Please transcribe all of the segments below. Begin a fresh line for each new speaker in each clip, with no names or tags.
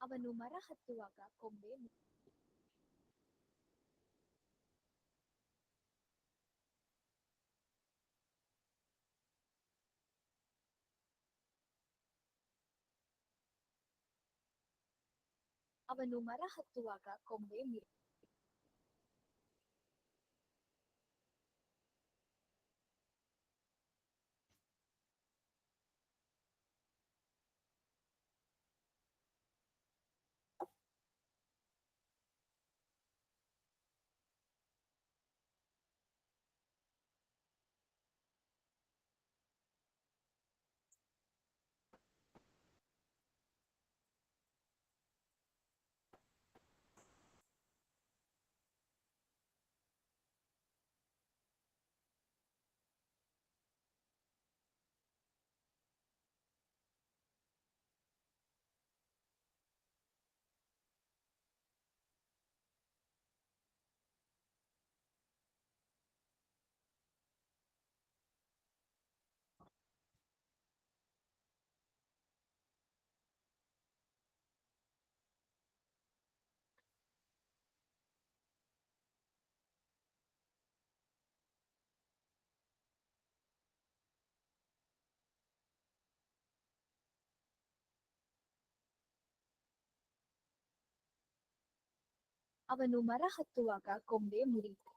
ಅವನು ಮರ ಹತ್ತುವಾಗ ಕೊಂಬೆ ಅವನು ಮರ ಹತ್ತುವಾಗ ಕೊಂಬೆ ಅವನು ಮರ ಹತ್ತುವಾಗ ಕೊಂಬೆ ಮುರಿಯಿತು.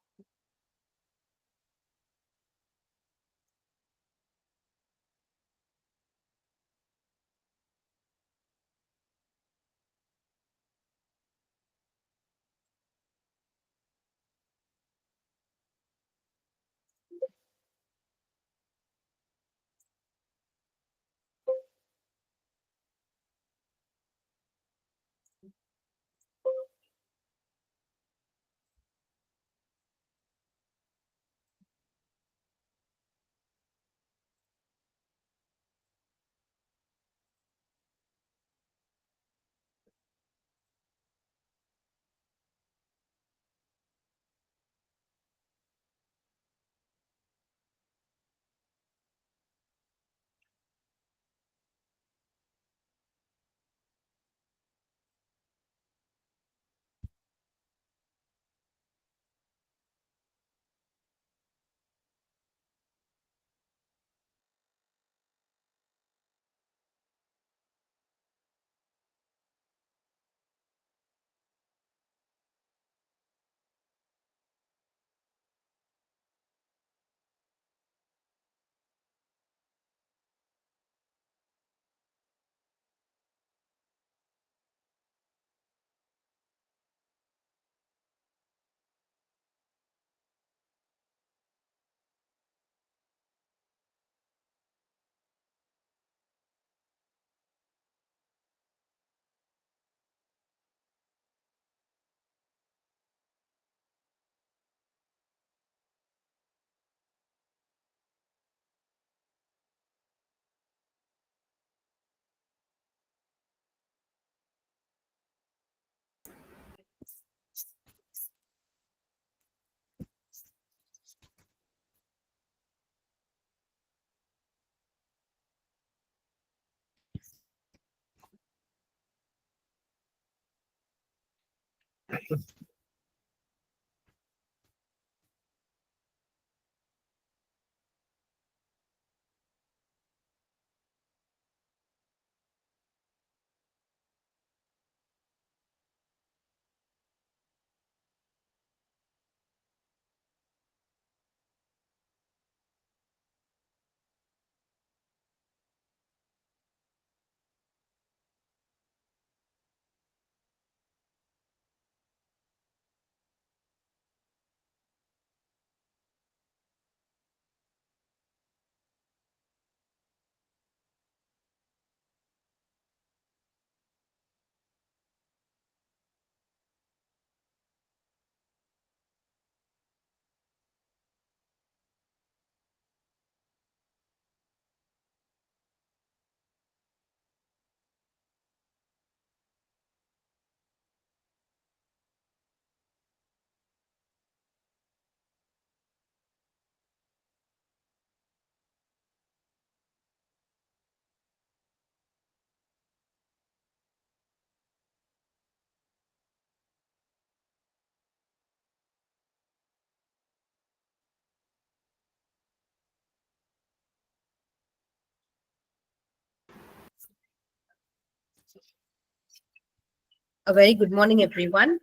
A very good morning, everyone.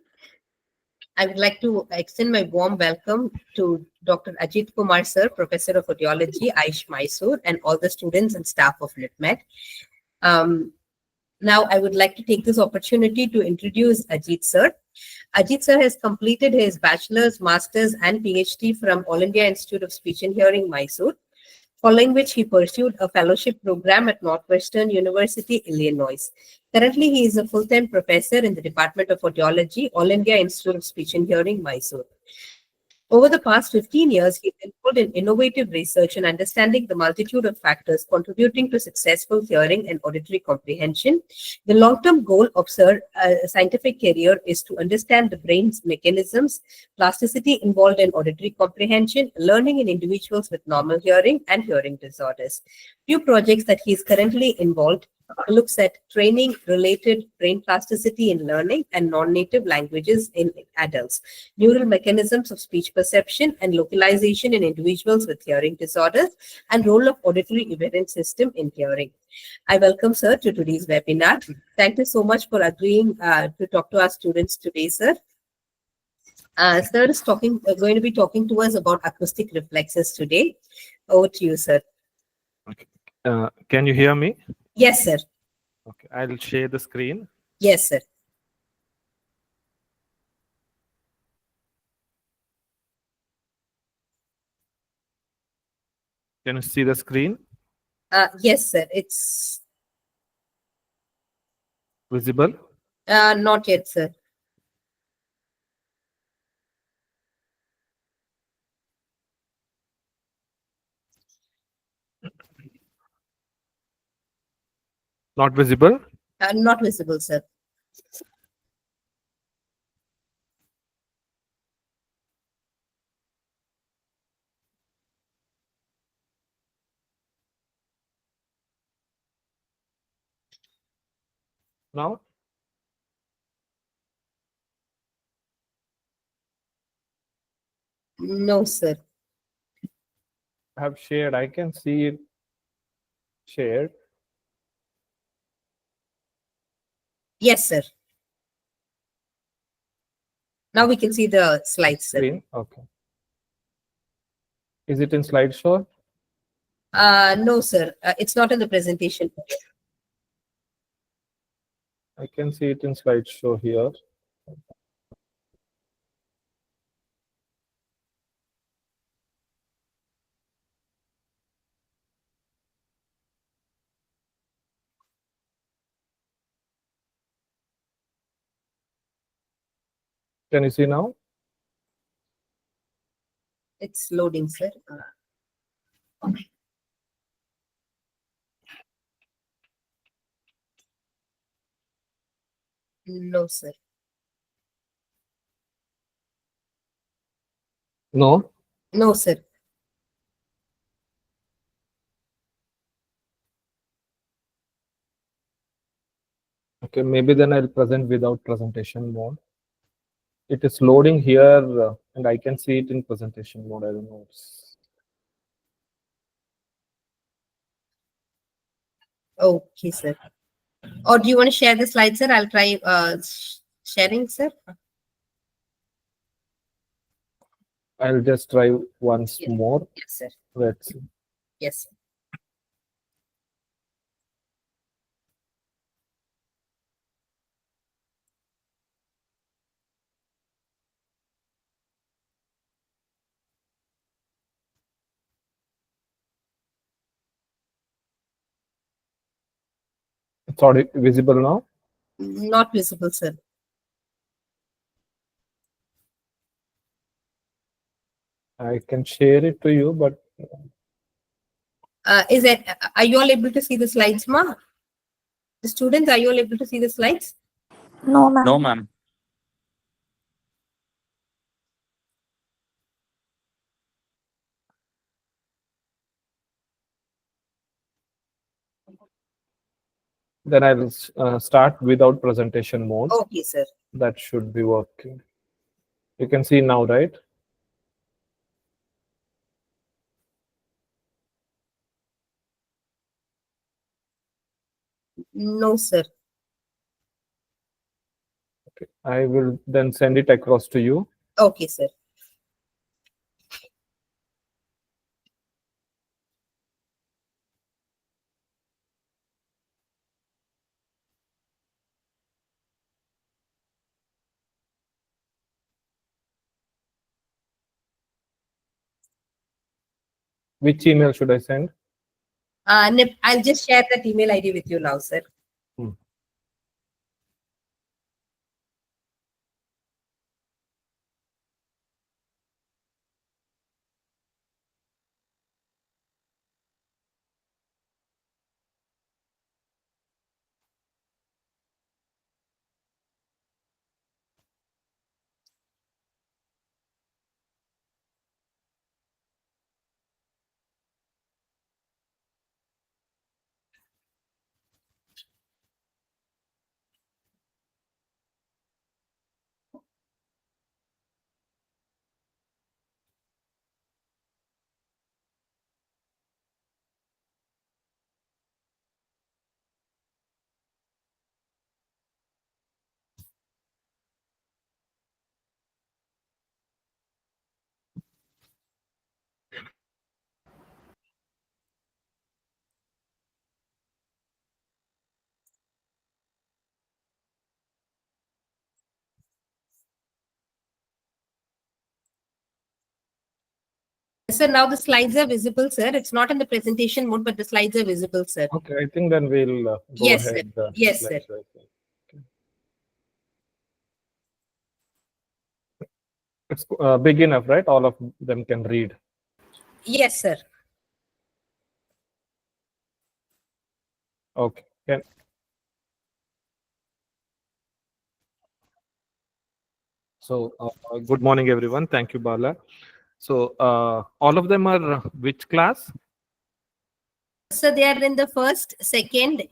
I would like to extend my warm welcome to Dr. Ajit Kumar Sir, Professor of Audiology, Aish Mysore, and all the students and staff of LitMed. Um, Now, I would like to take this opportunity to introduce Ajit Sir. Ajit Sir has completed his bachelor's, master's, and PhD from All India Institute of Speech and Hearing, Mysore, following which he pursued a fellowship program at Northwestern University, Illinois. Currently, he is a full-time professor in the Department of Audiology, All India Institute of Speech and Hearing, Mysore. Over the past 15 years, he involved in innovative research and understanding the multitude of factors contributing to successful hearing and auditory comprehension. The long-term goal of Sir's scientific career is to understand the brain's mechanisms, plasticity involved in auditory comprehension, learning in individuals with normal hearing, and hearing disorders. Few projects that he is currently involved looks at training related brain plasticity in learning and non-native languages in adults, neural mechanisms of speech perception and localization in individuals with hearing disorders, and role of auditory evidence system in hearing. I welcome Sir to today's webinar. Thank you so much for agreeing to talk to our students today, Sir. Sir is going to be talking to us about acoustic reflexes today. Over to you, Sir.
Okay. Can you hear me?
Yes, sir.
Okay, I'll share the screen.
Yes, sir.
Can you see the screen?
Yes, sir. It's
Visible?
not yet, sir.
Not visible?
Not visible, sir.
Now?
No, sir.
I have shared. I can see it shared.
Yes, sir. Now we can see the slides, sir.
Screen. Okay. Is it in slideshow?
No, sir. It's not in the presentation.
I can see it in slideshow here. Can you see now?
It's loading, sir. No, sir.
No.
No, sir.
Okay, maybe then I'll present without presentation mode. It is loading here and I can see it in presentation mode. I don't know.
Okay, sir. Or do you want to share the slides, sir? I'll try sharing, sir.
I'll just try once
Yes.
more.
Yes, sir.
Let's see.
Yes.
It's already visible now.
Not visible, sir.
I can share it to you, but
Is it? Are you all able to see the slides, ma? The students, are you all able to see the slides?
No, ma'am.
No, ma'am.
then I will start without presentation mode.
Okay, sir.
That should be working. You can see now, right?
No, sir.
Okay. I will then send it across to you.
Okay, sir.
Which email should I send?
I'll just share that email ID with you now, sir.
Hmm.
Sir, now the slides are visible, sir. It's not in the presentation mode, but the slides are visible, sir.
Okay, I think then we'll go
Yes, sir.
ahead.
Yes, sir.
I think. Okay. It's big enough, right? All of them can read.
Yes, sir.
Okay. Can, so, good morning, everyone. Thank you, Bala. So, all of them are which class?
So they are in the first, second,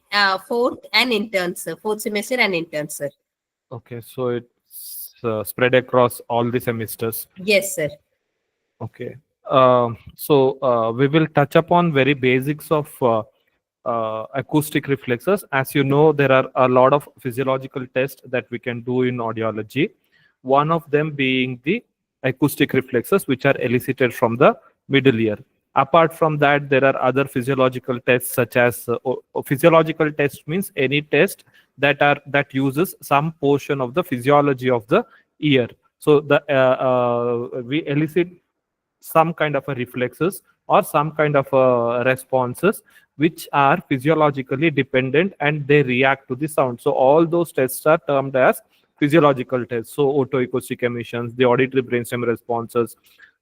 fourth, and intern, sir. Fourth semester and intern, sir.
Okay, so it's spread across all the semesters.
Yes, sir.
Okay. So we will touch upon very basics of acoustic reflexes. As you know, there are a lot of physiological tests that we can do in audiology. One of them being the acoustic reflexes, which are elicited from the middle ear. Apart from that, there are other physiological tests, such as physiological test means any test that uses some portion of the physiology of the ear. So the we elicit some kind of a reflexes or some kind of responses which are physiologically dependent and they react to the sound. So all those tests are termed as physiological tests. So otoacoustic emissions, the auditory brainstem responses,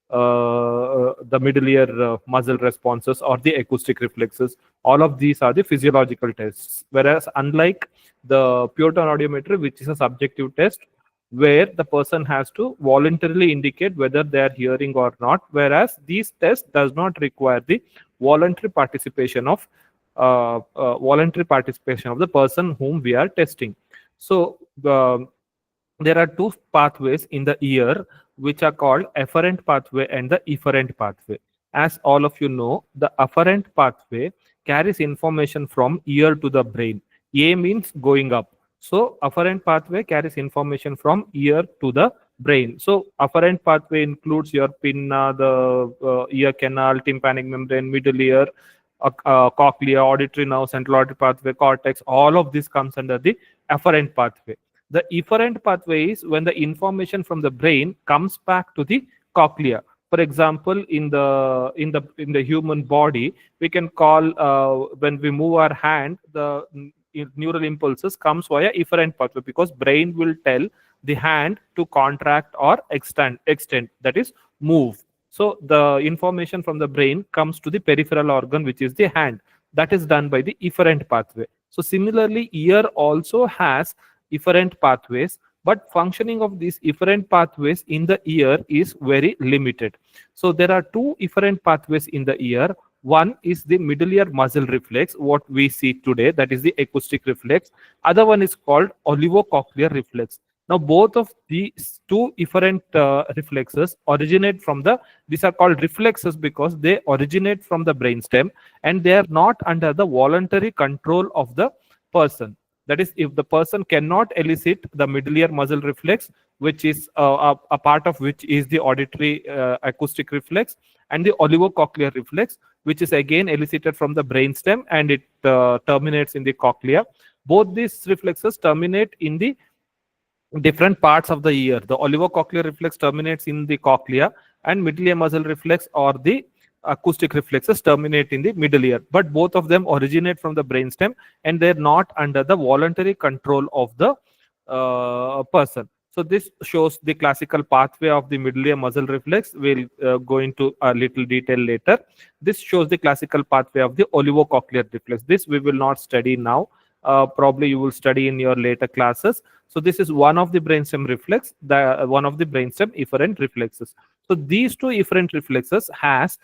the middle ear muscle responses, or the acoustic reflexes. All of these are the physiological tests. Whereas unlike the pure tone audiometry, which is a subjective test, where the person has to voluntarily indicate whether they are hearing or not, whereas these tests does not require the voluntary participation of the person whom we are testing. So there are two pathways in the ear which are called afferent pathway and the efferent pathway. As all of you know, the afferent pathway carries information from ear to the brain. A means going up. So afferent pathway carries information from ear to the brain. So afferent pathway includes your pinna, the ear canal, tympanic membrane, middle ear, cochlea, auditory nerve, central auditory pathway, cortex. All of this comes under the afferent pathway. The efferent pathway is when the information from the brain comes back to the cochlea. For example, in the human body, we can call when we move our hand, the neural impulses comes via efferent pathway because brain will tell the hand to contract or extend, that is move. So the information from the brain comes to the peripheral organ, which is the hand. That is done by the efferent pathway. So similarly, ear also has efferent pathways, but functioning of these efferent pathways in the ear is very limited. So there are two efferent pathways in the ear. One is the middle ear muscle reflex, what we see today, that is the acoustic reflex. Other one is called olivocochlear reflex. Now both of these two efferent reflexes originate from these are called reflexes because they originate from the brainstem and they are not under the voluntary control of the person. That is, if the person cannot elicit the middle ear muscle reflex, which is a part of which is the auditory acoustic reflex, and the olivocochlear reflex, which is again elicited from the brainstem and it terminates in the cochlea. Both these reflexes terminate in the different parts of the ear. The olivocochlear reflex terminates in the cochlea, and middle ear muscle reflex or the acoustic reflexes terminate in the middle ear. But both of them originate from the brainstem, and they're not under the voluntary control of the person. So this shows the classical pathway of the middle ear muscle reflex. We'll go into a little detail later. This shows the classical pathway of the olivocochlear reflex. This we will not study now. Probably you will study in your later classes. So this is one of the brainstem reflex, the one of the brainstem efferent reflexes. So these two efferent reflexes has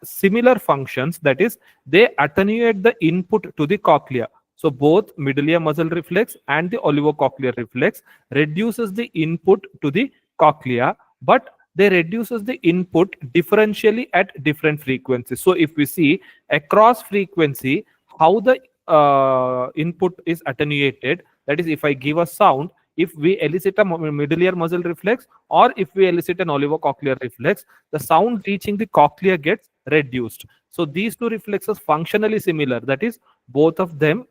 similar functions. That is, they attenuate the input to the cochlea. So both middle ear muscle reflex and the olivocochlear reflex reduces the input to the cochlea, but they reduces the input differentially at different frequencies. So if we see across frequency how the input is attenuated, that is, if I give a sound, if we elicit a middle ear muscle reflex or if we elicit an olivocochlear reflex, the sound reaching the cochlea gets reduced. So these two reflexes functionally similar, that is, both of them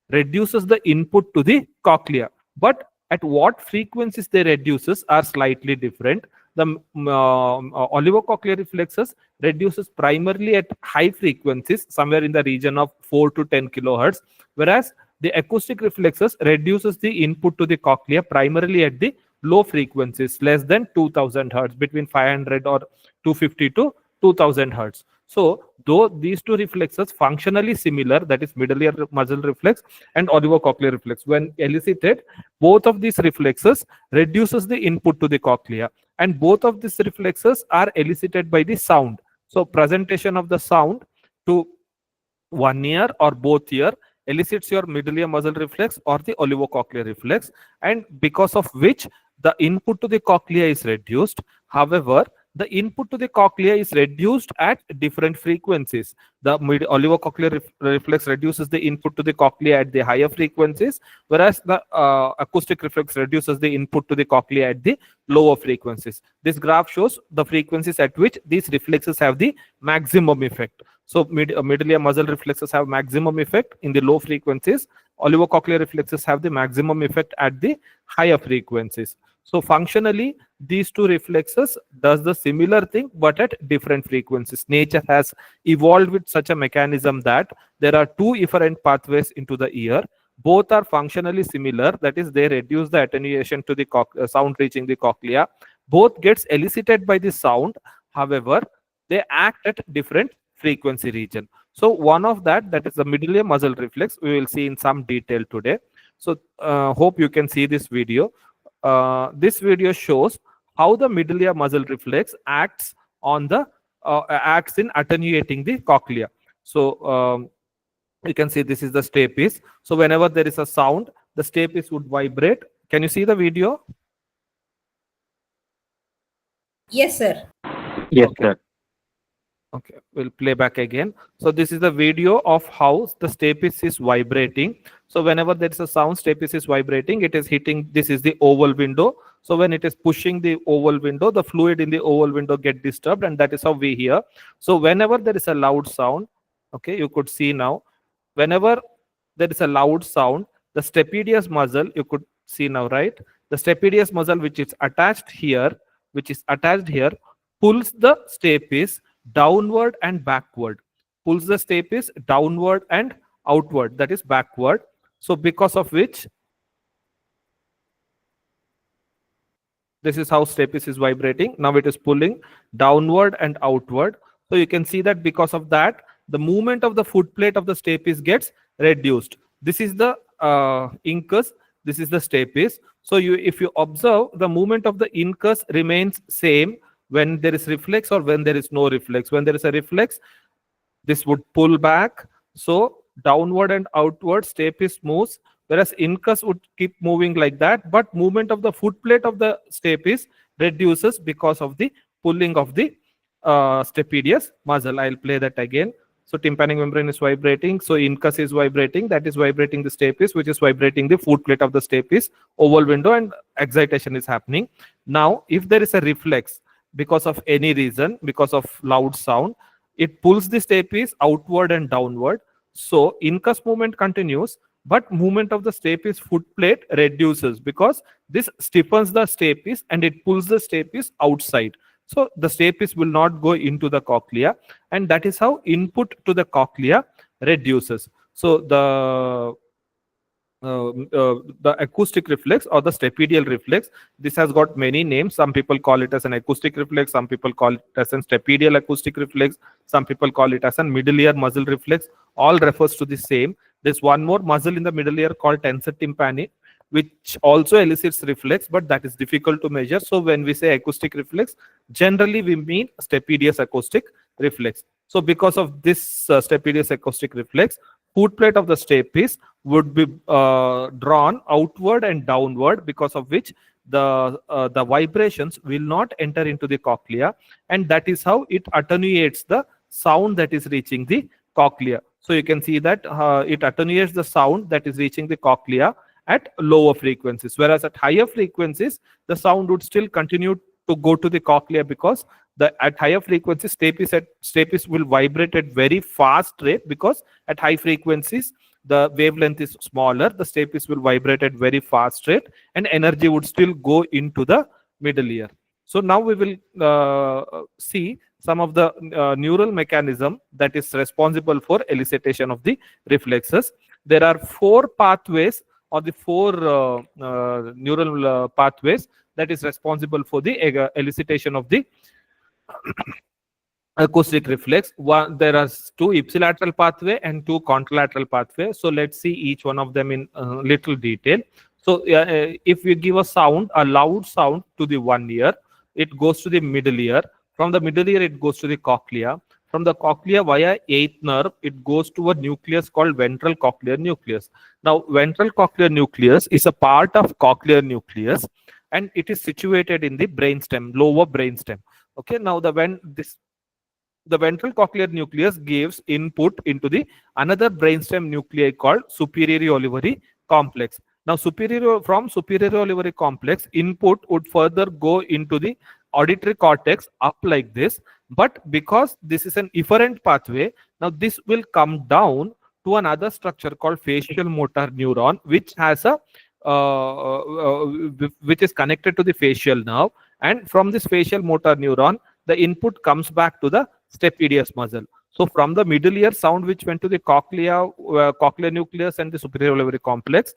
reduces the input to the cochlea, but at what frequencies they reduces are slightly different. The olivocochlear reflexes reduces primarily at high frequencies, somewhere in the region of 4 to 10 kilohertz, whereas the acoustic reflexes reduces the input to the cochlea primarily at the low frequencies, less than 2000 hertz, between 500 or 250 to 2000 hertz. So though these two reflexes functionally similar, that is middle ear muscle reflex and olivocochlear reflex, when elicited, both of these reflexes reduces the input to the cochlea, and both of these reflexes are elicited by the sound. So presentation of the sound to one ear or both ear elicits your middle ear muscle reflex or the olivocochlear reflex, and because of which the input to the cochlea is reduced. However, the input to the cochlea is reduced at different frequencies. The olivocochlear reflex reduces the input to the cochlea at the higher frequencies, whereas the acoustic reflex reduces the input to the cochlea at the lower frequencies. This graph shows the frequencies at which these reflexes have the maximum effect. So middle ear muscle reflexes have maximum effect in the low frequencies. Olivocochlear reflexes have the maximum effect at the higher frequencies. So functionally, these two reflexes does the similar thing, but at different frequencies. Nature has evolved with such a mechanism that there are two efferent pathways into the ear. Both are functionally similar. That is, they reduce the attenuation to the sound reaching the cochlea. Both gets elicited by the sound. However, they act at different frequency region. So one of that is the middle ear muscle reflex. We will see in some detail today. So hope you can see this video. This video shows how the middle ear muscle reflex acts on the acts in attenuating the cochlea. So you can see this is the stapes. So whenever there is a sound, the stapes would vibrate. Can you see the video?
Yes, sir.
Yes, sir. Okay, we'll play back again. So this is the video of how the stapes is vibrating. So whenever there is a sound, stapes is vibrating, it is hitting, this is the oval window. So when it is pushing the oval window, the fluid in the oval window get disturbed, and that is how we hear. So whenever there is a loud sound, okay, you could see now, whenever there is a loud sound, the stapedius muscle, you could see now, right? The stapedius muscle, which is attached here, pulls the stapes downward and backward, pulls the stapes downward and outward, that is backward. So because of which, this is how stapes is vibrating. Now it is pulling downward and outward. So you can see that because of that, the movement of the foot plate of the stapes gets reduced. This is the incus, this is the stapes. So if you observe, the movement of the incus remains same when there is reflex or when there is no reflex. When there is a reflex, this would pull back. So downward and outward stapes moves, whereas incus would keep moving like that. But movement of the foot plate of the stapes reduces because of the pulling of the stapedius muscle. I'll play that again. So tympanic membrane is vibrating. So incus is vibrating. That is vibrating the stapes, which is vibrating the foot plate of the stapes, oval window, and excitation is happening. Now, if there is a reflex because of any reason, because of loud sound, it pulls the stapes outward and downward. So incus movement continues, but movement of the stapes foot plate reduces because this stiffens the stapes and it pulls the stapes outside. So the stapes will not go into the cochlea, and that is how input to the cochlea reduces. So the acoustic reflex or the stapedial reflex, this has got many names. Some people call it as an acoustic reflex, some people call it as an stapedial acoustic reflex, some people call it as a middle ear muscle reflex. All refers to the same. There's one more muscle in the middle ear called tensor tympani, which also elicits reflex, but that is difficult to measure. So when we say acoustic reflex, generally we mean stapedius acoustic reflex. So because of this stapedius acoustic reflex, foot plate of the stapes would be drawn outward and downward, because of which the vibrations will not enter into the cochlea, and that is how it attenuates the sound that is reaching the cochlea. So you can see that it attenuates the sound that is reaching the cochlea at lower frequencies, whereas at higher frequencies the sound would still continue to go to the cochlea, because at higher frequencies stapes will vibrate at very fast rate, because at high frequencies the wavelength is smaller, the stapes will vibrate at very fast rate, and energy would still go into the middle ear. So now we will see some of the neural mechanism that is responsible for elicitation of the reflexes. There are four pathways, or the four neural pathways that is responsible for the elicitation of the acoustic reflex. There are two ipsilateral pathway and two contralateral pathway. So let's see each one of them in little detail. So if we give a loud sound to the one ear, it goes to the middle ear. From the middle ear, it goes to the cochlea. From the cochlea via eighth nerve, it goes to a nucleus called ventral cochlear nucleus. Now, ventral cochlear nucleus is a part of cochlear nucleus, and it is situated in the brainstem, lower brainstem. Okay, now the ventral cochlear nucleus gives input into the another brainstem nuclei called superior olivary complex. Now, from superior olivary complex, input would further go into the auditory cortex up like this. But because this is an efferent pathway, now this will come down to another structure called facial motor neuron, which has a which is connected to the facial nerve. And from this facial motor neuron, the input comes back to the stapedius muscle. So from the middle ear, sound which went to the cochlear nucleus and the superior olivary complex,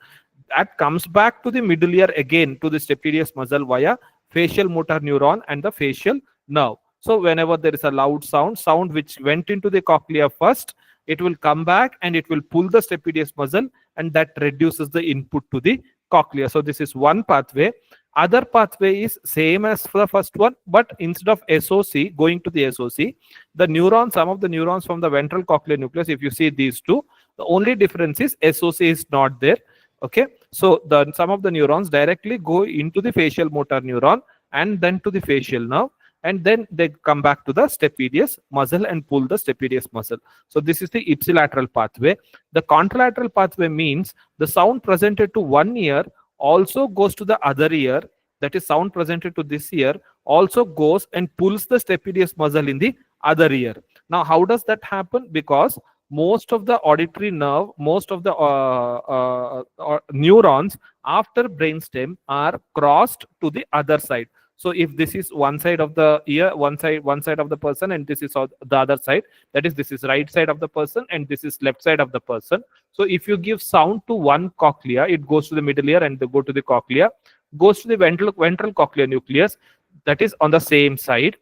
that comes back to the middle ear again to the stapedius muscle via facial motor neuron and the facial nerve. So whenever there is a loud sound which went into the cochlea first, it will come back and it will pull the stapedius muscle, and that reduces the input to the cochlea. So this is one pathway. Other pathway is same as the first one, but instead of SOC going to the SOC, some of the neurons from the ventral cochlear nucleus, if you see these two, the only difference is SOC is not there. Okay, so some of the neurons directly go into the facial motor neuron and then to the facial nerve, and then they come back to the stapedius muscle and pull the stapedius muscle. So this is the ipsilateral pathway. The contralateral pathway means the sound presented to one ear also goes to the other ear. That is, sound presented to this ear also goes and pulls the stapedius muscle in the other ear. Now, how does that happen? Because most of the auditory nerve, most of the neurons after brainstem are crossed to the other side. So if this is one side of the ear, one side of the person, and this is the other side, that is, this is right side of the person and this is left side of the person. So if you give sound to one cochlea, it goes to the middle ear and they go to the cochlea, goes to the ventral cochlear nucleus, that is on the same side.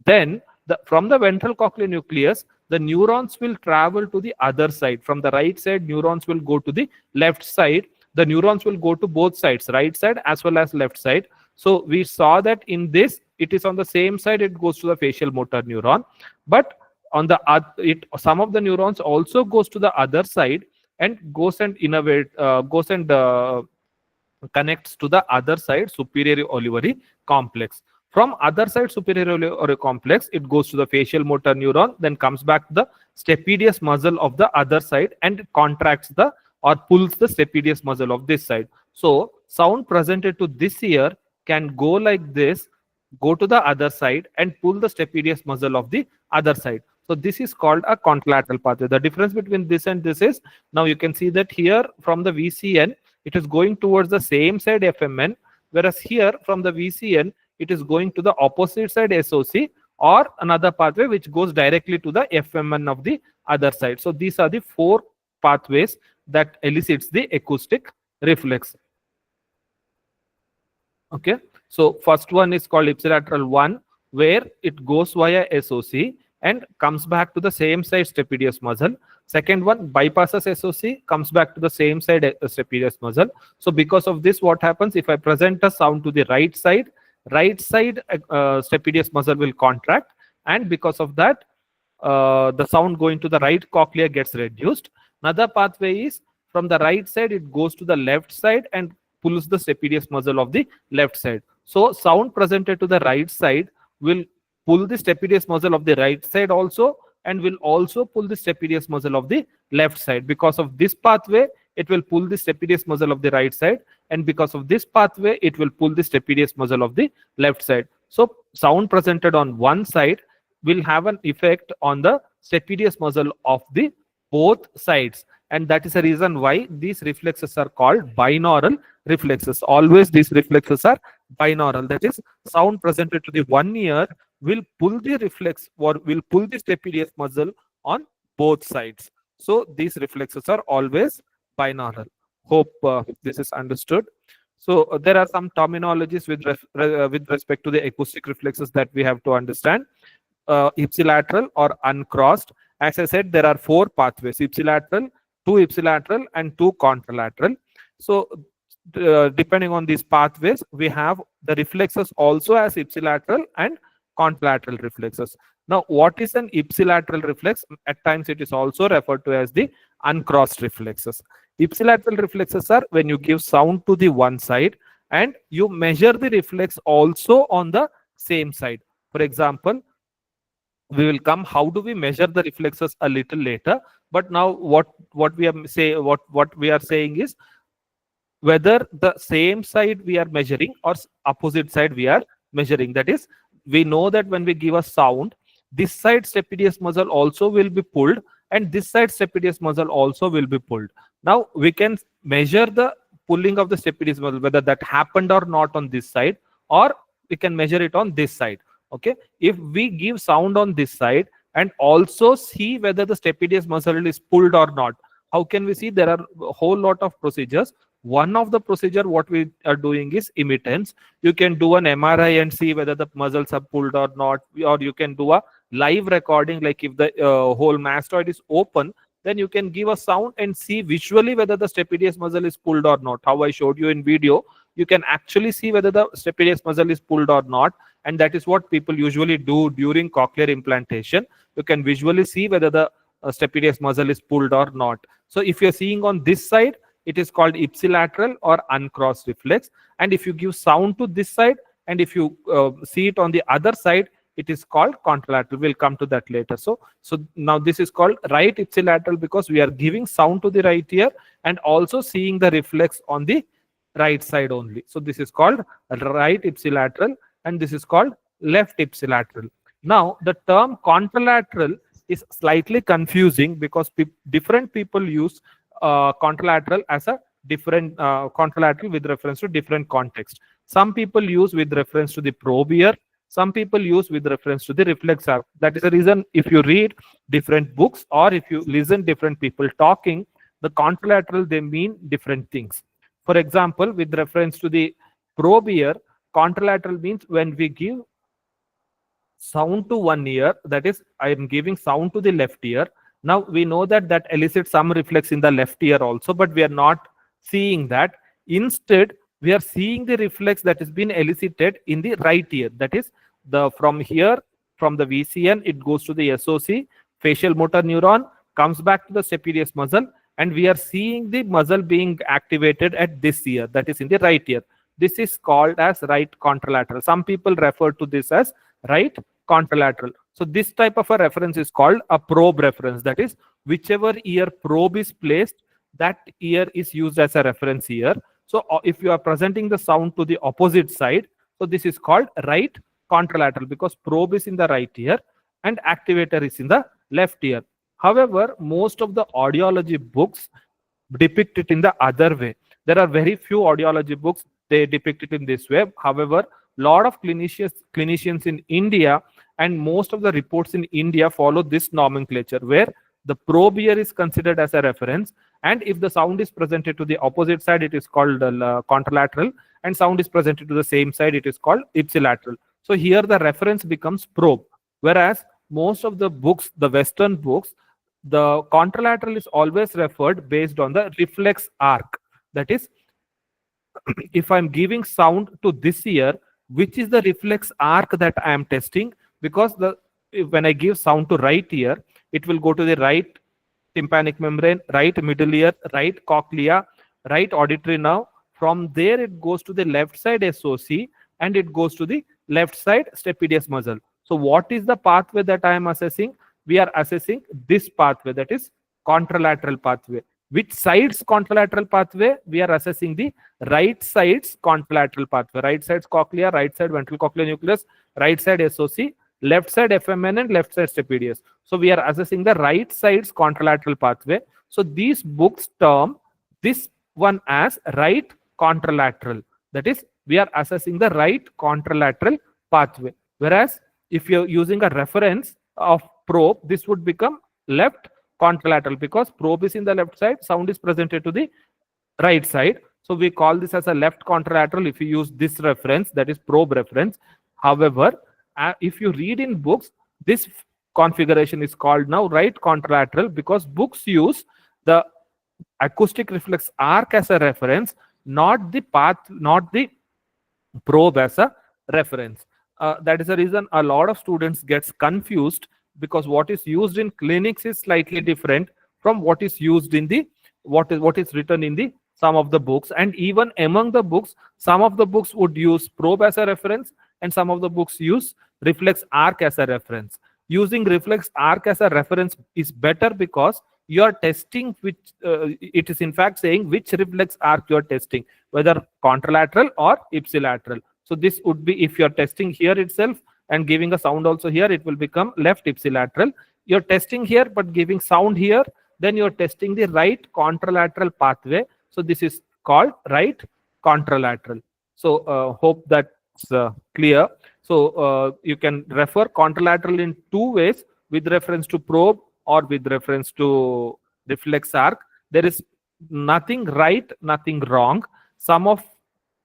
Then from the ventral cochlear nucleus, the neurons will travel to the other side. From the right side, neurons will go to the left side. The neurons will go to both sides, right side as well as left side. So we saw that in this, it is on the same side, it goes to the facial motor neuron. But on the some of the neurons also goes to the other side and goes and connects to the other side superior olivary complex. From other side superior olivary complex, it goes to the facial motor neuron, then comes back to the stapedius muscle of the other side and contracts the or pulls the stapedius muscle of this side. So sound presented to this ear can go like this, go to the other side and pull the stapedius muscle of the other side. So this is called a contralateral pathway. The difference between this and this is, now you can see that here from the VCN, it is going towards the same side FMN, whereas here from the VCN, it is going to the opposite side SOC, or another pathway which goes directly to the FMN of the other side. So these are the four pathways that elicits the acoustic reflex. Okay, so first one is called ipsilateral 1, where it goes via SOC and comes back to the same side stapedius muscle. Second one bypasses SOC, comes back to the same side stapedius muscle. So because of this, what happens if I present a sound to the right side stapedius muscle will contract, and because of that the sound going to the right cochlea gets reduced. Another pathway is from the right side, it goes to the left side and pulls the stapedius muscle of the left side. So sound presented to the right side will pull the stapedius muscle of the right side also, and will also pull the stapedius muscle of the left side. Because of this pathway, it will pull the stapedius muscle of the right side, and because of this pathway, it will pull the stapedius muscle of the left side. So sound presented on one side will have an effect on the stapedius muscle of the both sides, and that is the reason why these reflexes are called binaural reflexes. Always these reflexes are binaural, that is sound presented to the one ear will pull the reflex or will pull the stapedius muscle on both sides. So these reflexes are always binaural. Hope this is understood. So there are some terminologies with respect to the acoustic reflexes that we have to understand. Ipsilateral or uncrossed. As I said, there are four pathways: ipsilateral, two ipsilateral, and two contralateral. So depending on these pathways, we have the reflexes also as ipsilateral and contralateral reflexes. Now, what is an ipsilateral reflex? At times, it is also referred to as the uncrossed reflexes. Ipsilateral reflexes are when you give sound to the one side and you measure the reflex also on the same side. For example, we will come how do we measure the reflexes a little later, but now what we are saying is whether the same side we are measuring or opposite side we are measuring. That is, we know that when we give a sound, this side stapedius muscle also will be pulled and this side stapedius muscle also will be pulled. Now we can measure the pulling of the stapedius muscle, whether that happened or not on this side, or we can measure it on this side. Okay, if we give sound on this side and also see whether the stapedius muscle is pulled or not, how can we see? There are a whole lot of procedures. One of the procedure what we are doing is emittance. You can do an MRI and see whether the muscles are pulled or not, or you can do a live recording, like if the whole mastoid is open, then you can give a sound and see visually whether the stapedius muscle is pulled or not. How I showed you in video, you can actually see whether the stapedius muscle is pulled or not, and that is what people usually do during cochlear implantation. You can visually see whether the stapedius muscle is pulled or not. So if you're seeing on this side, it is called ipsilateral or uncrossed reflex, and if you give sound to this side and if you see it on the other side, it is called contralateral. We'll come to that later. So now this is called right ipsilateral because we are giving sound to the right ear and also seeing the reflex on the right side only. So this is called right ipsilateral and this is called left ipsilateral. Now the term contralateral is slightly confusing because different people use contralateral as a different contralateral with reference to different context. Some people use with reference to the probe ear, some people use with reference to the reflex arc. That is the reason if you read different books or if you listen different people talking, the contralateral, they mean different things. For example, with reference to the probe ear, contralateral means when we give sound to one ear, that is, I am giving sound to the left ear. Now we know that that elicits some reflex in the left ear also, but we are not seeing that. Instead, we are seeing the reflex that has been elicited in the right ear. That is, from here, from the VCN, it goes to the SOC, facial motor neuron, comes back to the stapedius muscle, and we are seeing the muscle being activated at this ear, that is in the right ear. This is called as right contralateral. Some people refer to this as right contralateral. So this type of a reference is called a probe reference. That is, whichever ear probe is placed, that ear is used as a reference ear. So if you are presenting the sound to the opposite side, so this is called right contralateral, because probe is in the right ear and activator is in the left ear. However, most of the audiology books depict it in the other way. There are very few audiology books, they depict it in this way. However, lot of clinicians in India and most of the reports in India follow this nomenclature, where the probe ear is considered as a reference, and if the sound is presented to the opposite side, it is called contralateral, and sound is presented to the same side, it is called ipsilateral. So here the reference becomes probe. Whereas most of the books, the Western books, the contralateral is always referred based on the reflex arc. That is, if I'm giving sound to this ear, which is the reflex arc that I am testing? Because when I give sound to right ear, it will go to the right tympanic membrane, right middle ear, right cochlea, right auditory nerve. From there, it goes to the left side SOC and it goes to the left side stapedius muscle. So what is the pathway that I am assessing? We are assessing this pathway, that is contralateral pathway. Which side's contralateral pathway? We are assessing the right side's contralateral pathway. Right side's cochlea, right side ventral cochlear nucleus, right side SOC, left side FMN and left side stapedius. So we are assessing the right side's contralateral pathway. So these books term this one as right contralateral. That is, we are assessing the right contralateral pathway. Whereas if you're using a reference of probe, this would become left contralateral, because probe is in the left side, sound is presented to the right side. So we call this as a left contralateral if you use this reference, that is probe reference. However, if you read in books, this configuration is called now right contralateral, because books use the acoustic reflex arc as a reference, not the path, not the probe as a reference. That is the reason a lot of students gets confused, because what is used in clinics is slightly different from what is used in the what is written in the some of the books. And even among the books, some of the books would use probe as a reference and some of the books use reflex arc as a reference. Using reflex arc as a reference is better, because you are testing which it is in fact saying which reflex arc you are testing, whether contralateral or ipsilateral. So this would be, if you are testing here itself and giving a sound also here, it will become left ipsilateral. You're testing here but giving sound here, then you're testing the right contralateral pathway. So this is called right contralateral. So hope that's clear. So you can refer contralateral in two ways, with reference to probe or with reference to reflex arc. There is nothing right, nothing wrong. Some of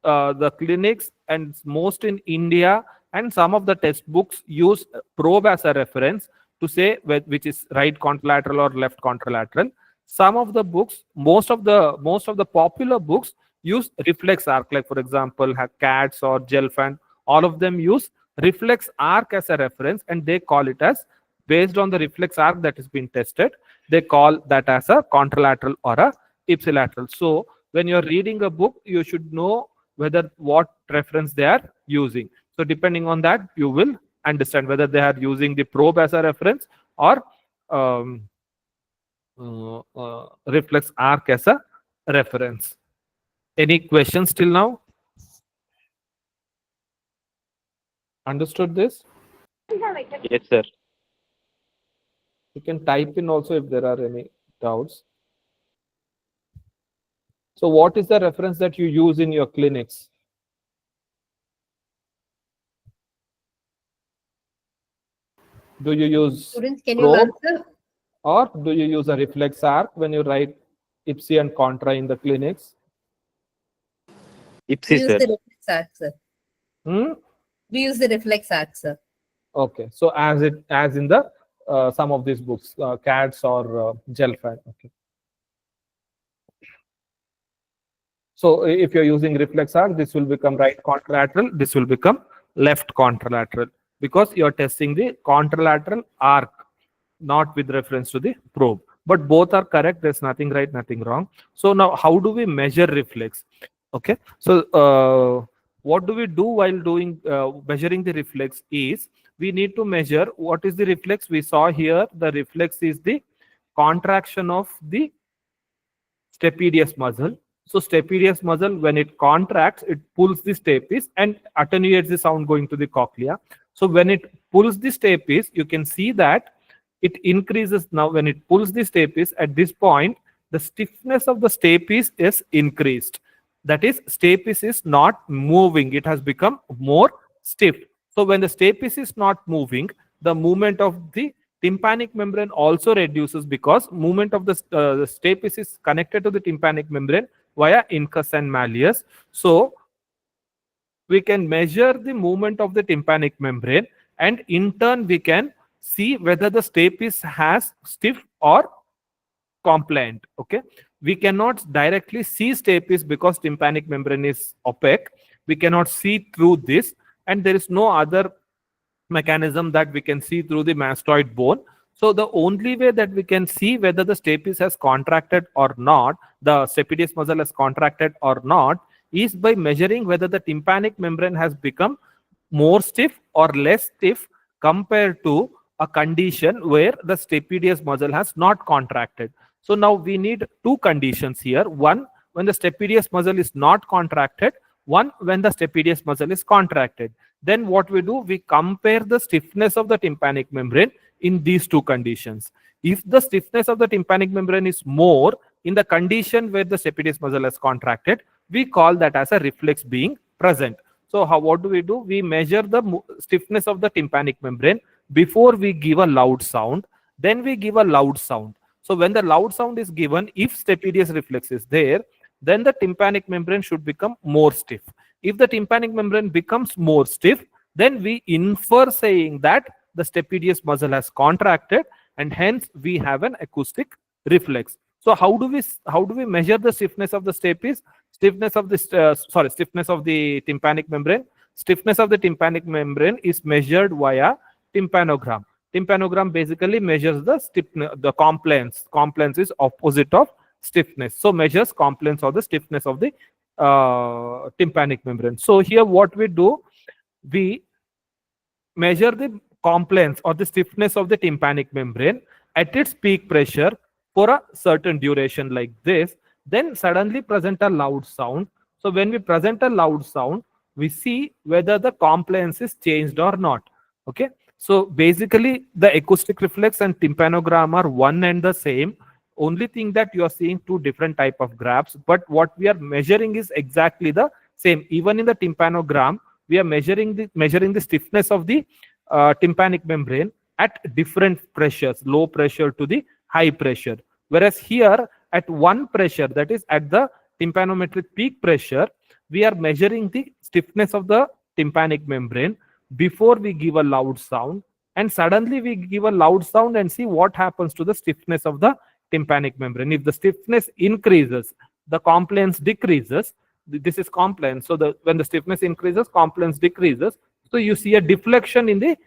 the clinics and most in India and some of the textbooks use probe as a reference to say which is right contralateral or left contralateral. Some of the books, most of the popular books use reflex arc, like for example CATS or Gelfand. All of them use reflex arc as a reference, and they call it as, based on the reflex arc that has been tested, they call that as a contralateral or a ipsilateral. So when you're reading a book, you should know whether what reference they are using. So depending on that, you will understand whether they are using the probe as a reference or reflex arc as a reference. Any questions till now? Understood this?
Yes, sir.
You can type in also if there are any doubts. So what is the reference that you use in your clinics? Do you use
Students, can you
probe
answer?
or do you use a reflex arc when you write ipsi and contra in the clinics?
We
Ipsi,
use
sir.
the reflex arc, sir. We use the reflex arc, sir.
Okay, so as in the some of these books, CATS or Gelfand. Okay. So if you're using reflex arc, this will become right contralateral. This will become left contralateral, because you're testing the contralateral arc, not with reference to the probe. But both are correct. There's nothing right, nothing wrong. So now, how do we measure reflex? Okay. So what do we do while doing measuring the reflex is we need to measure what is the reflex. We saw here the reflex is the contraction of the stapedius muscle. So stapedius muscle, when it contracts, it pulls the stapes and attenuates the sound going to the cochlea. So when it pulls the stapes, you can see that it increases. Now when it pulls the stapes, at this point the stiffness of the stapes is increased. That is, stapes is not moving, it has become more stiff. So when the stapes is not moving, the movement of the tympanic membrane also reduces, because movement of the stapes is connected to the tympanic membrane via incus and malleus. So we can measure the movement of the tympanic membrane, and in turn we can see whether the stapes has stiff or compliant. Okay, we cannot directly see stapes because tympanic membrane is opaque. We cannot see through this, and there is no other mechanism that we can see through the mastoid bone. So the only way that we can see whether the stapes has contracted or not, the stapedius muscle has contracted or not, is by measuring whether the tympanic membrane has become more stiff or less stiff compared to a condition where the stapedius muscle has not contracted. So now we need two conditions here. One, when the stapedius muscle is not contracted. One, when the stapedius muscle is contracted. Then what we do, we compare the stiffness of the tympanic membrane in these two conditions. If the stiffness of the tympanic membrane is more in the condition where the stapedius muscle has contracted, we call that as a reflex being present. So what do? We measure the stiffness of the tympanic membrane before we give a loud sound. Then we give a loud sound. So when the loud sound is given, if stapedius reflex is there, then the tympanic membrane should become more stiff. If the tympanic membrane becomes more stiff, then we infer saying that the stapedius muscle has contracted, and hence we have an acoustic reflex. So how do we measure the stiffness of the stapes? Stiffness of the tympanic membrane. Stiffness of the tympanic membrane is measured via tympanogram. Tympanogram basically measures the stiffness, the compliance. Compliance is opposite of stiffness. So measures compliance or the stiffness of the tympanic membrane. So here what we do, we measure the compliance or the stiffness of the tympanic membrane at its peak pressure for a certain duration like this, then suddenly present a loud sound. So when we present a loud sound, we see whether the compliance is changed or not. Okay, so basically the acoustic reflex and tympanogram are one and the same. Only thing that you are seeing two different type of graphs, but what we are measuring is exactly the same. Even in the tympanogram, we are measuring the stiffness of the tympanic membrane at different pressures, low pressure to the high pressure. Whereas here at one pressure, that is at the tympanometric peak pressure, we are measuring the stiffness of the tympanic membrane before we give a loud sound, and suddenly we give a loud sound and see what happens to the stiffness of the tympanic membrane. If the stiffness increases, the compliance decreases. This is compliance. So when the stiffness increases, compliance decreases. So you see a deflection in the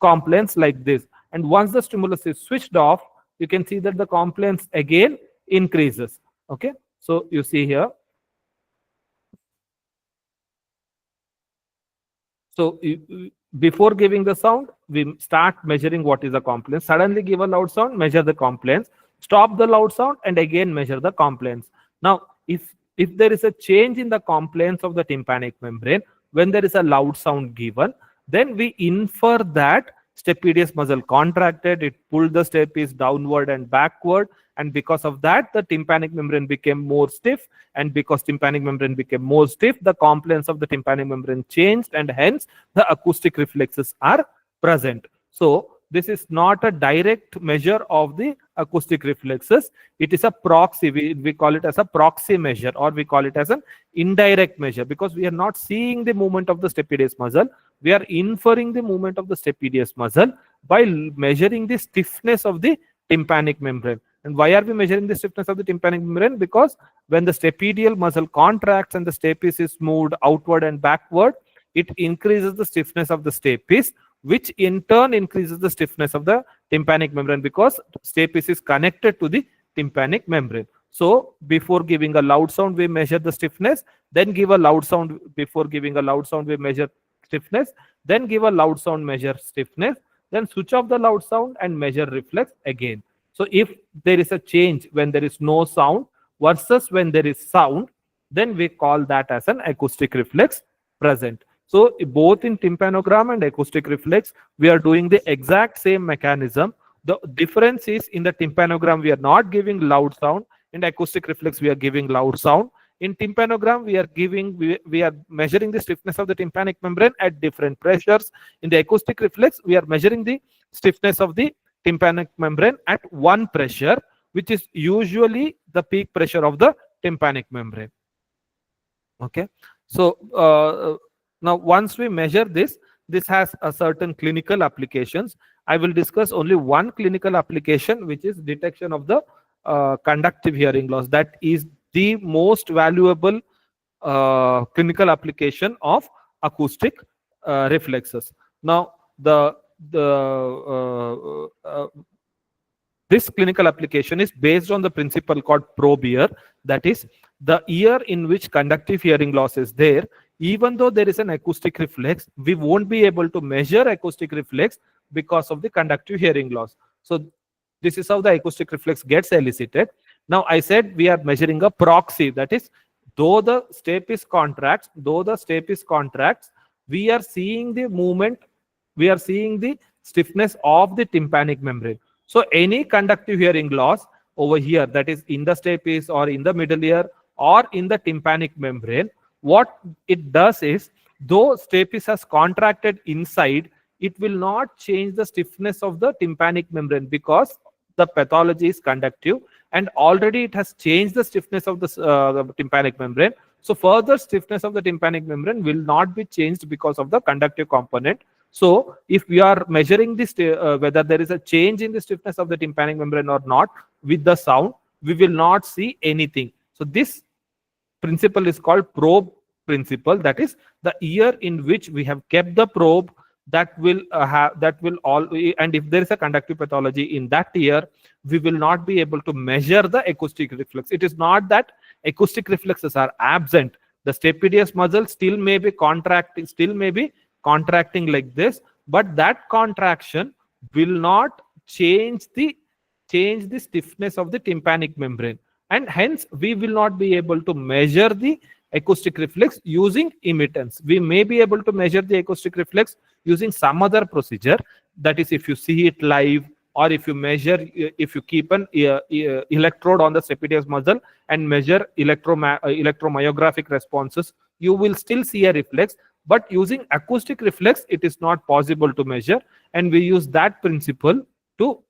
compliance like this. And once the stimulus is switched off, you can see that the compliance again increases. Okay, so you see here. So before giving the sound, we start measuring what is the compliance. Suddenly give a loud sound, measure the compliance. Stop the loud sound and again measure the compliance. Now, if there is a change in the compliance of the tympanic membrane when there is a loud sound given, then we infer that stapedius muscle contracted, it pulled the stapes downward and backward, and because of that the tympanic membrane became more stiff, and because tympanic membrane became more stiff, the compliance of the tympanic membrane changed, and hence the acoustic reflexes are present. So this is not a direct measure of the acoustic reflexes. It is a proxy. We call it as a proxy measure, or we call it as an indirect measure, because we are not seeing the movement of the stapedius muscle. We are inferring the movement of the stapedius muscle by measuring the stiffness of the tympanic membrane. And why are we measuring the stiffness of the tympanic membrane? Because when the stapedial muscle contracts and the stapes is moved outward and backward, it increases the stiffness of the stapes, which in turn increases the stiffness of the tympanic membrane, because stapes is connected to the tympanic membrane. So before giving a loud sound, we measure the stiffness, then give a loud sound. Before giving a loud sound, we measure stiffness, then give a loud sound, measure stiffness, then switch off the loud sound and measure reflex again. So if there is a change when there is no sound versus when there is sound, then we call that as an acoustic reflex present. So both in tympanogram and acoustic reflex, we are doing the exact same mechanism. The difference is in the tympanogram, we are not giving loud sound. In the acoustic reflex, we are giving loud sound. In tympanogram, we are measuring the stiffness of the tympanic membrane at different pressures. In the acoustic reflex, we are measuring the stiffness of the tympanic membrane at one pressure, which is usually the peak pressure of the tympanic membrane. Okay, so now once we measure this, this has a certain clinical applications. I will discuss only one clinical application, which is detection of the conductive hearing loss. That is the most valuable clinical application of acoustic reflexes. Now this clinical application is based on the principle called probe ear. That is, the ear in which conductive hearing loss is there, even though there is an acoustic reflex, we won't be able to measure acoustic reflex because of the conductive hearing loss. So this is how the acoustic reflex gets elicited. Now I said we are measuring a proxy. That is, though the stapes contracts, we are seeing the movement, we are seeing the stiffness of the tympanic membrane. So any conductive hearing loss over here, that is in the stapes or in the middle ear or in the tympanic membrane, what it does is, though stapes has contracted inside, it will not change the stiffness of the tympanic membrane because the pathology is conductive and already it has changed the stiffness of the tympanic membrane. So further stiffness of the tympanic membrane will not be changed because of the conductive component. So if we are measuring this, whether there is a change in the stiffness of the tympanic membrane or not with the sound, we will not see anything. So this principle is called probe principle. That is, the ear in which we have kept the probe, that will all, and if there is a conductive pathology in that ear, we will not be able to measure the acoustic reflex. It is not that acoustic reflexes are absent. The stapedius muscle still may be contracting, like this, but that contraction will not change the stiffness of the tympanic membrane, and hence we will not be able to measure the acoustic reflex using emittance. We may be able to measure the acoustic reflex using some other procedure. That is, if you see it live, or if you measure, if you keep an electrode on the stapedius muscle and measure electromyographic responses, you will still see a reflex. But using acoustic reflex, it is not possible to measure, and we use that principle to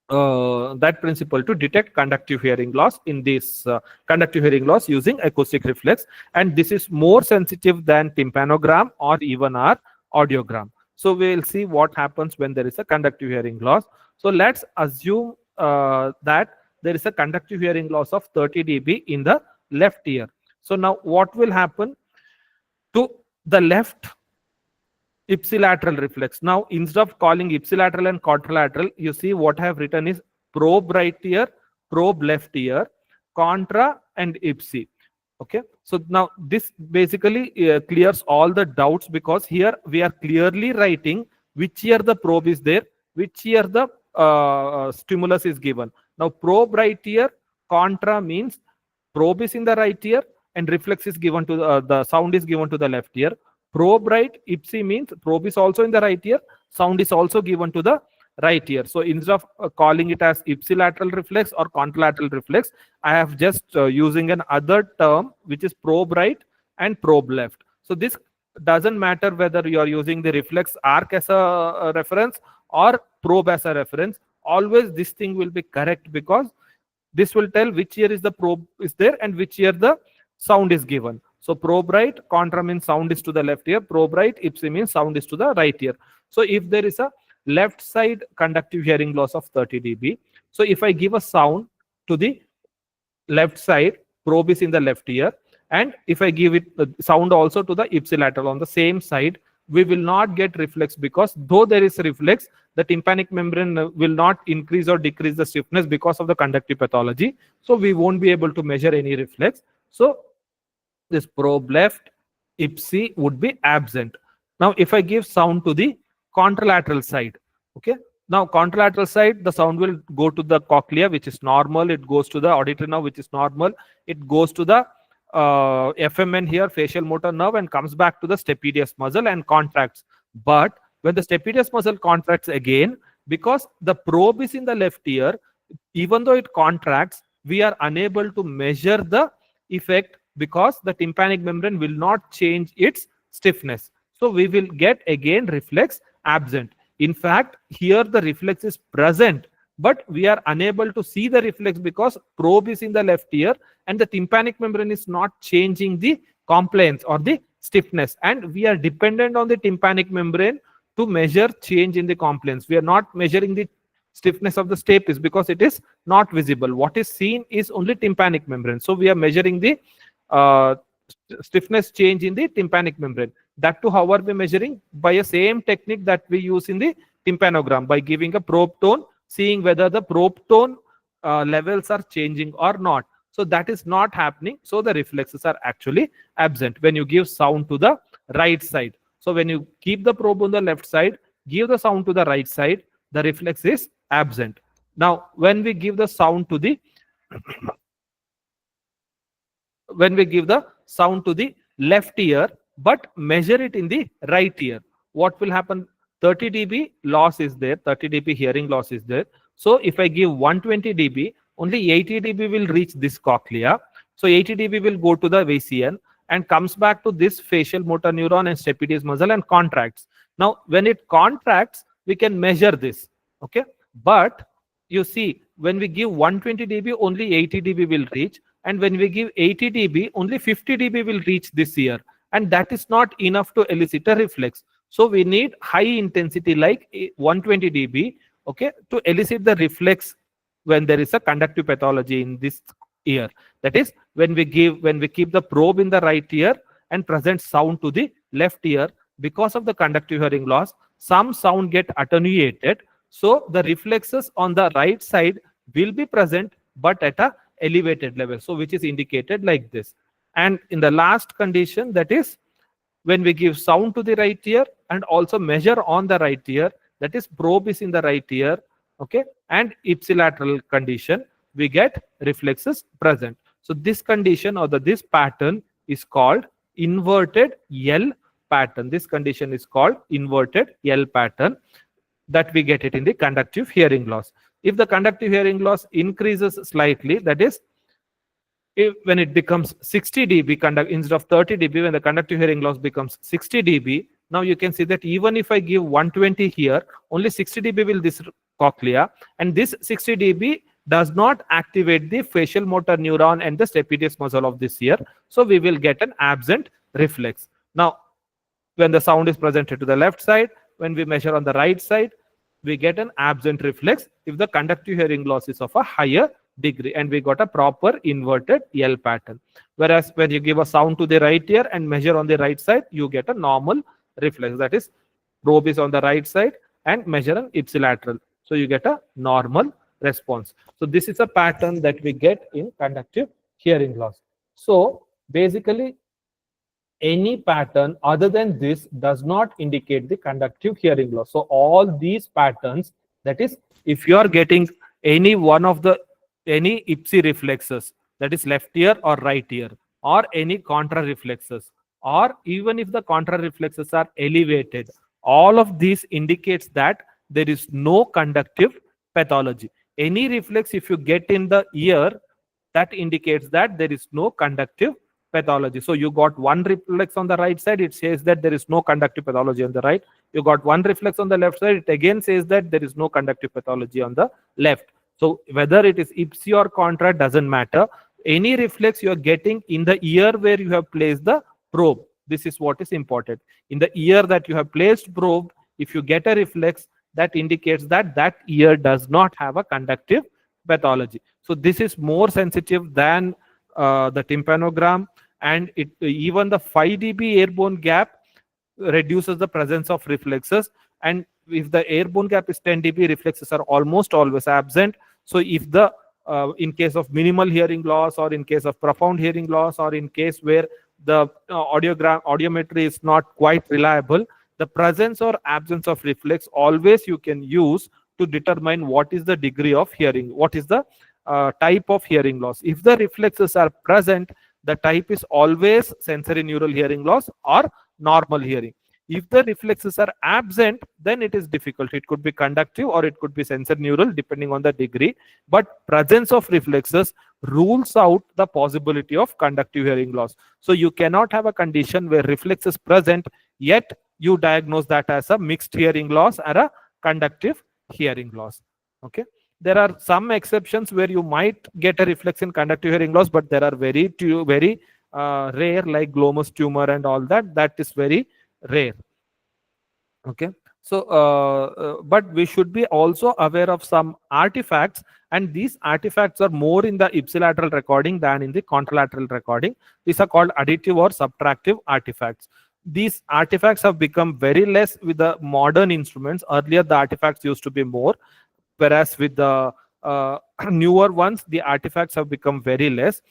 detect conductive hearing loss in this conductive hearing loss using acoustic reflex. And this is more sensitive than tympanogram or even our audiogram. So we will see what happens when there is a conductive hearing loss. So let's assume that there is a conductive hearing loss of 30 dB in the left ear. So now what will happen to the left ipsilateral reflex? Now instead of calling ipsilateral and contralateral, you see what I have written is probe right ear, probe left ear, contra and ipsi. Okay, so now this basically clears all the doubts, because here we are clearly writing which ear the probe is there, which ear the stimulus is given. Now probe right ear, contra means probe is in the right ear and reflex is given to the sound is given to the left ear. Probe right, ipsi means probe is also in the right ear, sound is also given to the right ear. So instead of calling it as ipsilateral reflex or contralateral reflex, I have just using an other term, which is probe right and probe left. So this doesn't matter whether you are using the reflex arc as a reference or probe as a reference. Always this thing will be correct, because this will tell which ear is the probe is there and which ear the sound is given. So probe right, contra means sound is to the left ear, probe right, ipsi means sound is to the right ear. So if there is a left side conductive hearing loss of 30 dB, so if I give a sound to the left side, probe is in the left ear, and if I give it sound also to the ipsilateral on the same side, we will not get reflex, because though there is reflex, the tympanic membrane will not increase or decrease the stiffness because of the conductive pathology. So we won't be able to measure any reflex. So this probe left, IPSI would be absent. Now, if I give sound to the contralateral side, okay. Now, contralateral side, the sound will go to the cochlea, which is normal. It goes to the auditory nerve, which is normal. It goes to the FMN here, facial motor nerve, and comes back to the stapedius muscle and contracts. But when the stapedius muscle contracts again, because the probe is in the left ear, even though it contracts, we are unable to measure the effect because the tympanic membrane will not change its stiffness. So we will get again reflex absent. In fact, here the reflex is present, but we are unable to see the reflex because probe is in the left ear and the tympanic membrane is not changing the compliance or the stiffness. And we are dependent on the tympanic membrane to measure change in the compliance. We are not measuring the stiffness of the stapes because it is not visible. What is seen is only tympanic membrane. So we are measuring the stiffness change in the tympanic membrane. That too, how are we measuring? By a same technique that we use in the tympanogram, by giving a probe tone, seeing whether the probe tone levels are changing or not. So that is not happening. So the reflexes are actually absent when you give sound to the right side. So when you keep the probe on the left side, give the sound to the right side, the reflex is absent. Now, when we give the sound to the when we give the sound to the left ear but measure it in the right ear, what will happen? 30 dB loss is there, 30 dB hearing loss is there. So if I give 120 dB, only 80 dB will reach this cochlea. So 80 dB will go to the VCN and comes back to this facial motor neuron and stapedius muscle and contracts. Now when it contracts, we can measure this, okay. But you see, when we give 120 dB, only 80 dB will reach, and when we give 80 dB, only 50 dB will reach this ear, and that is not enough to elicit a reflex. So we need high intensity like 120 dB, okay, to elicit the reflex when there is a conductive pathology in this ear. That is, when we keep the probe in the right ear and present sound to the left ear, because of the conductive hearing loss, some sound get attenuated. So the reflexes on the right side will be present, but at a elevated level. So which is indicated like this. And in the last condition, that is when we give sound to the right ear and also measure on the right ear, that is probe is in the right ear, okay, and ipsilateral condition, we get reflexes present. So this condition or this pattern is called inverted L pattern. This condition is called inverted L pattern, that we get it in the conductive hearing loss. If the conductive hearing loss increases slightly, that is, when it becomes 60 dB instead of 30 dB, when the conductive hearing loss becomes 60 dB, now you can see that even if I give 120 here, only 60 dB will this cochlea, and this 60 dB does not activate the facial motor neuron and the stapedius muscle of this ear. So we will get an absent reflex. Now, when the sound is presented to the left side, when we measure on the right side, we get an absent reflex if the conductive hearing loss is of a higher degree, and we got a proper inverted L pattern. Whereas when you give a sound to the right ear and measure on the right side, you get a normal reflex. That is, probe is on the right side and measure an ipsilateral. So you get a normal response. So this is a pattern that we get in conductive hearing loss. So basically, any pattern other than this does not indicate the conductive hearing loss. So all these patterns, that is, if you are getting any one of the any IPSI reflexes, that is left ear or right ear, or any contra reflexes, or even if the contra reflexes are elevated, all of these indicates that there is no conductive pathology. Any reflex if you get in the ear, that indicates that there is no conductive pathology. So you got one reflex on the right side, it says that there is no conductive pathology on the right. You got one reflex on the left side, it again says that there is no conductive pathology on the left. So whether it is IPSI or contra doesn't matter. Any reflex you are getting in the ear where you have placed the probe, this is what is important. In the ear that you have placed probe, if you get a reflex, that indicates that that ear does not have a conductive pathology. So this is more sensitive than the tympanogram, and even the 5 dB airborne gap reduces the presence of reflexes. And if the airborne gap is 10 dB, reflexes are almost always absent. So if the in case of minimal hearing loss, or in case of profound hearing loss, or in case where the audiometry is not quite reliable, the presence or absence of reflex always you can use to determine what is the degree of hearing, what is the type of hearing loss. If the reflexes are present, the type is always sensory neural hearing loss or normal hearing. If the reflexes are absent, then it is difficult. It could be conductive or it could be sensory neural, depending on the degree. But presence of reflexes rules out the possibility of conductive hearing loss. So you cannot have a condition where reflex is present, yet you diagnose that as a mixed hearing loss or a conductive hearing loss. Okay. There are some exceptions where you might get a reflex in conductive hearing loss, but there are very rare, like glomus tumor and all that. That is very rare. Okay. So but we should be also aware of some artifacts, and these artifacts are more in the ipsilateral recording than in the contralateral recording. These are called additive or subtractive artifacts. These artifacts have become very less with the modern instruments. Earlier the artifacts used to be more, whereas with the newer ones the artifacts have become very less.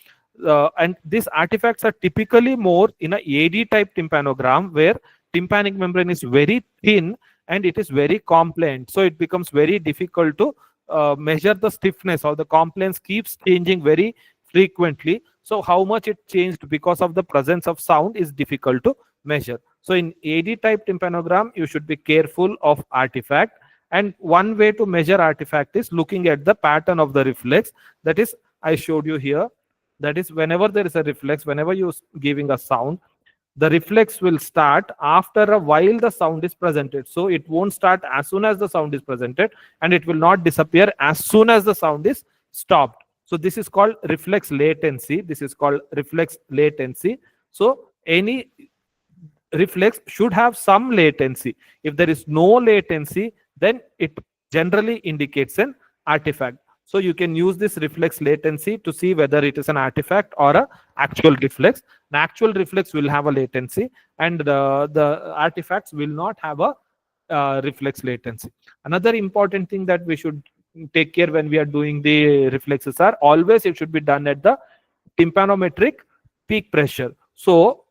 And these artifacts are typically more in a AD type tympanogram, where tympanic membrane is very thin and it is very compliant. So it becomes very difficult to measure the stiffness, or the compliance keeps changing very frequently. So how much it changed because of the presence of sound is difficult to measure. So in AD type tympanogram, you should be careful of artifact. And one way to measure artifact is looking at the pattern of the reflex. That is, I showed you here. That is, whenever there is a reflex, whenever you giving a sound, the reflex will start after a while the sound is presented. So it won't start as soon as the sound is presented, and it will not disappear as soon as the sound is stopped. So this is called reflex latency. This is called reflex latency. So any reflex should have some latency. If there is no latency, then it generally indicates an artifact. So you can use this reflex latency to see whether it is an artifact or an actual reflex. An actual reflex will have a latency, and the artifacts will not have a reflex latency. Another important thing that we should take care when we are doing the reflexes are always it should be done at the tympanometric peak pressure. So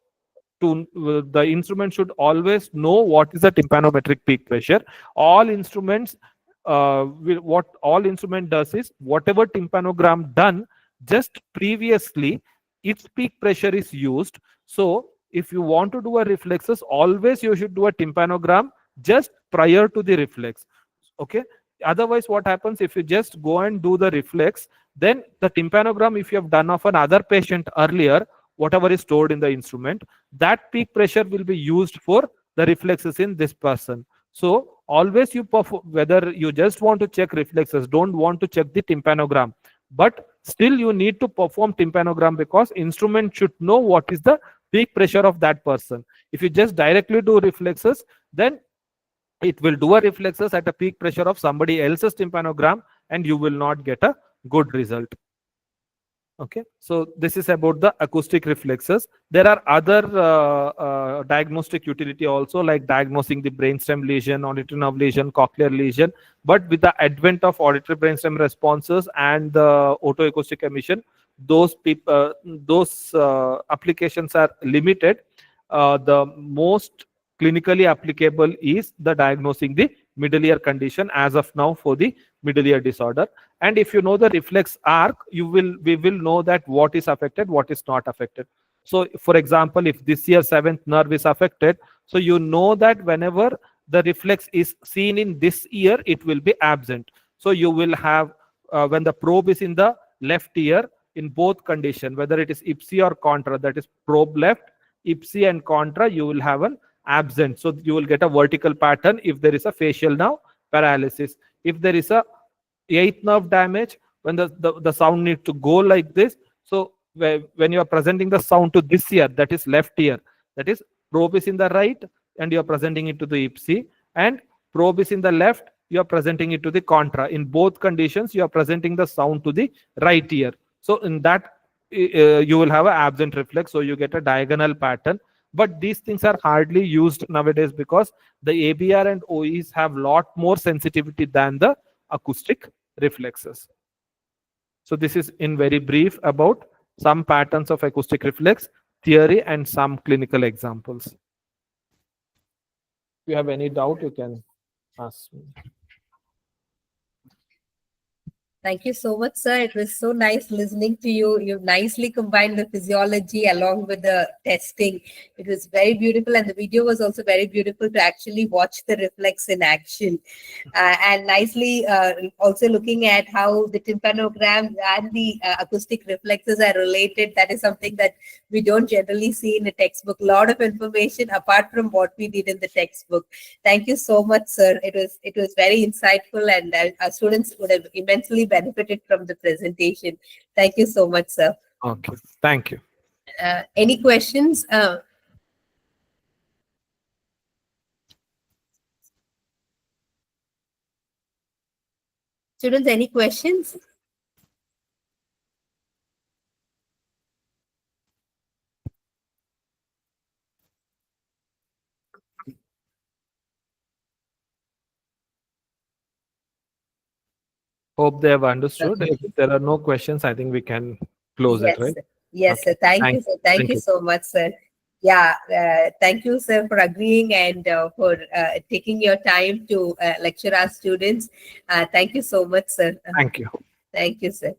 the instrument should always know what is the tympanometric peak pressure. All instruments what all instrument does is, whatever tympanogram done just previously, its peak pressure is used. So if you want to do a reflexes, always you should do a tympanogram just prior to the reflex. Okay. Otherwise what happens, if you just go and do the reflex, then the tympanogram if you have done of another patient earlier, whatever is stored in the instrument, that peak pressure will be used for the reflexes in this person. So always you perform, whether you just want to check reflexes, don't want to check the tympanogram, but still you need to perform tympanogram, because instrument should know what is the peak pressure of that person. If you just directly do reflexes, then it will do a reflexes at a peak pressure of somebody else's tympanogram, and you will not get a good result. Okay, so this is about the acoustic reflexes. There are other diagnostic utility also, like diagnosing the brainstem lesion, auditory nerve lesion, cochlear lesion. But with the advent of auditory brainstem responses and the otoacoustic emission, those applications are limited. The most clinically applicable is the diagnosing the middle ear condition as of now for the middle ear disorder. And if you know the reflex arc, we will know that what is affected, what is not affected. So for example, if this ear seventh nerve is affected, so you know that whenever the reflex is seen in this ear, it will be absent. So you will have when the probe is in the left ear, in both condition, whether it is ipsi or contra, that is probe left, ipsi and contra, you will have an absent. So you will get a vertical pattern if there is a facial nerve paralysis. If there is a eighth nerve damage, when the sound needs to go like this, so when you are presenting the sound to this ear, that is left ear, that is probe is in the right and you are presenting it to the ipsi, and probe is in the left, you are presenting it to the contra. In both conditions, you are presenting the sound to the right ear. So in that you will have an absent reflex, so you get a diagonal pattern. But these things are hardly used nowadays because the ABR and OEs have lot more sensitivity than the acoustic reflexes. So this is in very brief about some patterns of acoustic reflex theory and some clinical examples. If you have any doubt, you can ask me.
Thank you so much, sir. It was so nice listening to you. You nicely combined the physiology along with the testing. It was very beautiful, and the video was also very beautiful to actually watch the reflex in action. And nicely also looking at how the tympanogram and the acoustic reflexes are related. That is something that we don't generally see in a textbook. A lot of information apart from what we did in the textbook. Thank you so much, sir. It was very insightful, and our students would have immensely benefited from the presentation. Thank you so much, sir.
Okay, thank you.
Any questions? Students, any questions?
Hope they have understood. If there are no questions, I think we can close it, right?
Sir. Yes,
Okay.
sir. Thank you, sir. Thank you so much, sir. Yeah, thank you, sir, for agreeing and for taking your time to lecture our students. Thank you so much, sir.
Thank you.
Thank you, sir.